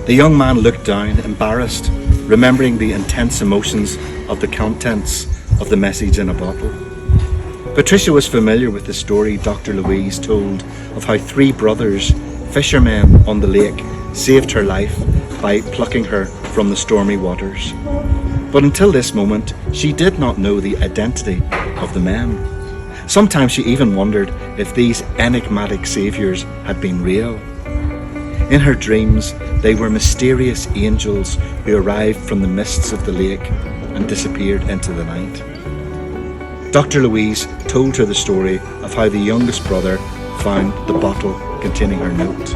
The young man looked down, embarrassed, remembering the intense emotions of the contents of the message in a bottle. Patricia was familiar with the story Dr. Louise told of how 3 brothers, fishermen on the lake, saved her life by plucking her from the stormy waters. But until this moment, she did not know the identity of the men. Sometimes she even wondered if these enigmatic saviors had been real. In her dreams, they were mysterious angels who arrived from the mists of the lake and disappeared into the night. Dr. Louise told her the story of how the youngest brother found the bottle containing her note.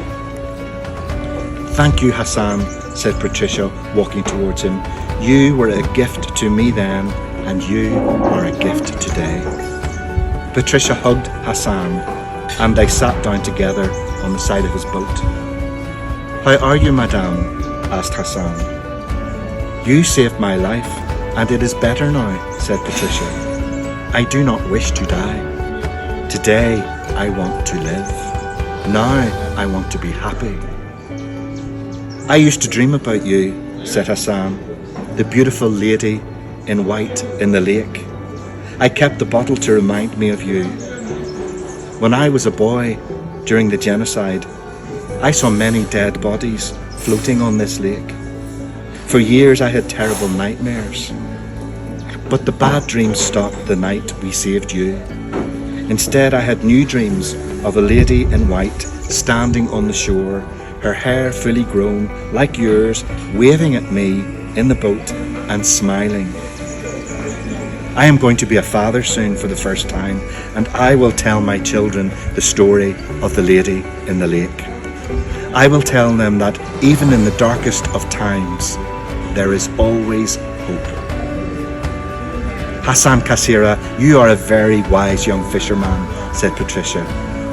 "Thank you, Hassan," said Patricia, walking towards him. "You were a gift to me then, and you are a gift today." Patricia hugged Hassan, and they sat down together on the side of his boat. "How are you, madame?" asked Hassan. "You saved my life, and it is better now," said Patricia. "I do not wish to die. Today I want to live. Now I want to be happy." "I used to dream about you," said Hassan, "the beautiful lady in white in the lake. I kept the bottle to remind me of you. When I was a boy, during the genocide, I saw many dead bodies floating on this lake. For years I had terrible nightmares. But the bad dreams stopped the night we saved you. Instead, I had new dreams of a lady in white standing on the shore, her hair fully grown like yours, waving at me in the boat and smiling. I am going to be a father soon for the first time, and I will tell my children the story of the lady in the lake. I will tell them that even in the darkest of times, there is always hope." "Hassan Kassira, you are a very wise young fisherman," said Patricia,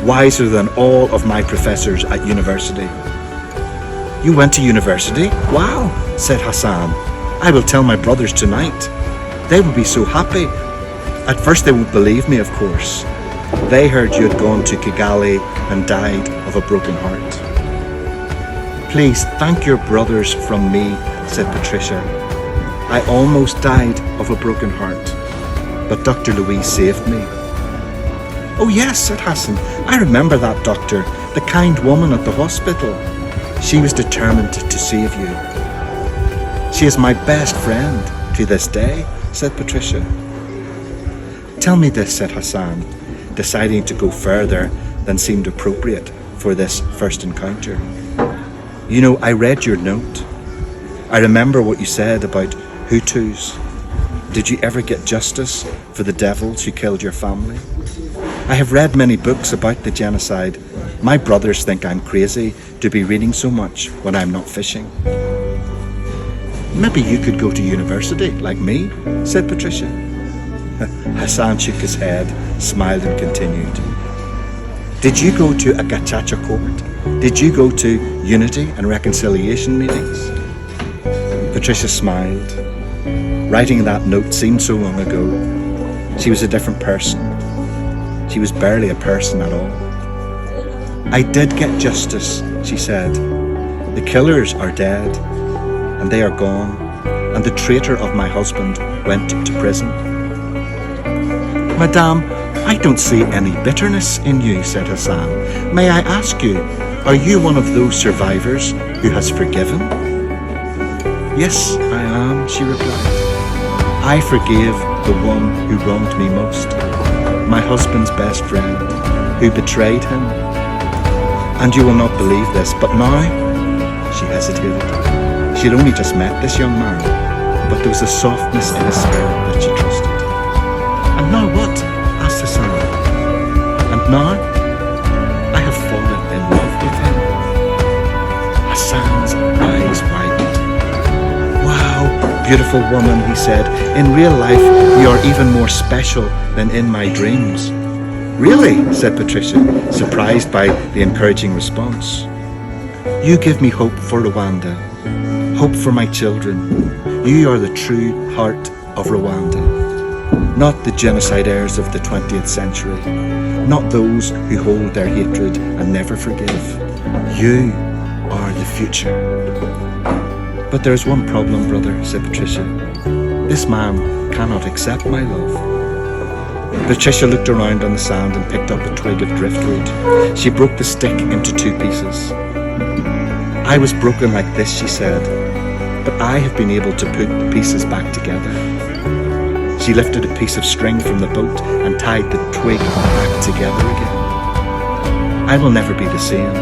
"wiser than all of my professors at university." "You went to university? Wow," said Hassan. "I will tell my brothers tonight. They will be so happy. At first they won't believe me, of course. They heard you had gone to Kigali and died of a broken heart." "Please thank your brothers from me," said Patricia. "I almost died of a broken heart, but Dr. Louise saved me." "Oh yes," said Hassan, "I remember that doctor, the kind woman at the hospital. She was determined to save you." "She is my best friend to this day," said Patricia. "Tell me this," said Hassan, deciding to go further than seemed appropriate for this first encounter. "You know, I read your note. I remember what you said about Hutus. Did you ever get justice for the devils who killed your family? I have read many books about the genocide. My brothers think I'm crazy to be reading so much when I'm not fishing." "Maybe you could go to university like me," said Patricia. Hassan shook his head, smiled and continued. "Did you go to a gacaca court? Did you go to unity and reconciliation meetings?" Patricia smiled. Writing that note seemed so long ago. She was a different person. She was barely a person at all. "I did get justice," she said. "The killers are dead, and they are gone, and the traitor of my husband went to prison." "Madame, I don't see any bitterness in you," said Hassan. "May I ask you, are you one of those survivors who has forgiven?" "Yes, I am," she replied. "I forgave the one who wronged me most, my husband's best friend, who betrayed him. And you will not believe this, but now," she hesitated. She had only just met this young man, but there was a softness in his spirit that she trusted. "And now what?" asked Hassan. "And now I have fallen in love with him." Hassan's eyes widened. "Wow, beautiful woman," he said. "In real life, you are even more special than in my dreams." "Really?" said Patricia, surprised by the encouraging response. "You give me hope for Rwanda, hope for my children. You are the true heart of Rwanda. Not the genocidaires of the 20th century, not those who hold their hatred and never forgive. You are the future." But there's one problem, brother, said Patricia. This man cannot accept my love. Patricia looked around on the sand and picked up a twig of driftwood. She broke the stick into 2 pieces. I was broken like this, she said, but I have been able to put the pieces back together. She lifted a piece of string from the boat and tied the twig back together again. I will never be the same.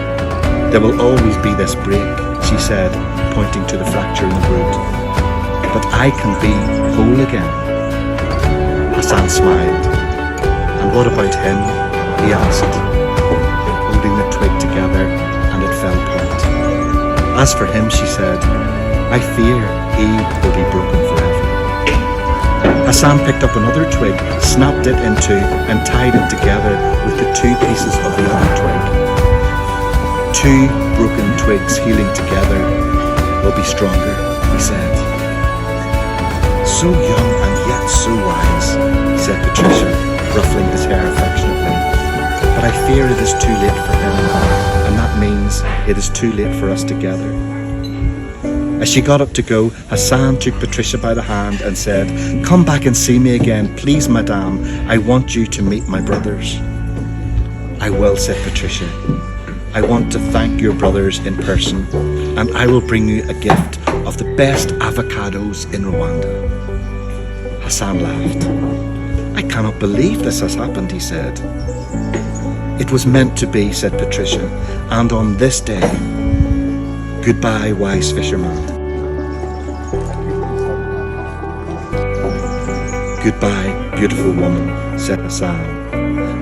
There will always be this break, she said, pointing to the fracture in the wood. But I can be whole again. Hassan smiled. And what about him? He asked, holding the twig together, and it fell apart. As for him, she said, I fear he will be broken forever. Hassan picked up another twig, snapped it in 2, and tied it together with the 2 pieces of the other twig. 2 broken twigs healing together will be stronger, he said. So young and yet so wise, said Patricia, ruffling his hair affectionately. But I fear it is too late for him, and that means it is too late for us together. As she got up to go, Hassan took Patricia by the hand and said, Come back and see me again, please, madame. I want you to meet my brothers. I will, said Patricia. I want to thank your brothers in person, and I will bring you a gift of the best avocados in Rwanda. Hassan laughed. I cannot believe this has happened, he said. It was meant to be, said Patricia, and on this day, goodbye, wise fisherman. Goodbye, beautiful woman, said Hassan.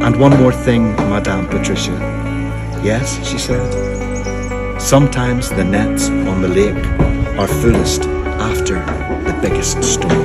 And one more thing, Madame Patricia. Yes, she said. Sometimes the nets on the lake are fullest after the biggest storm.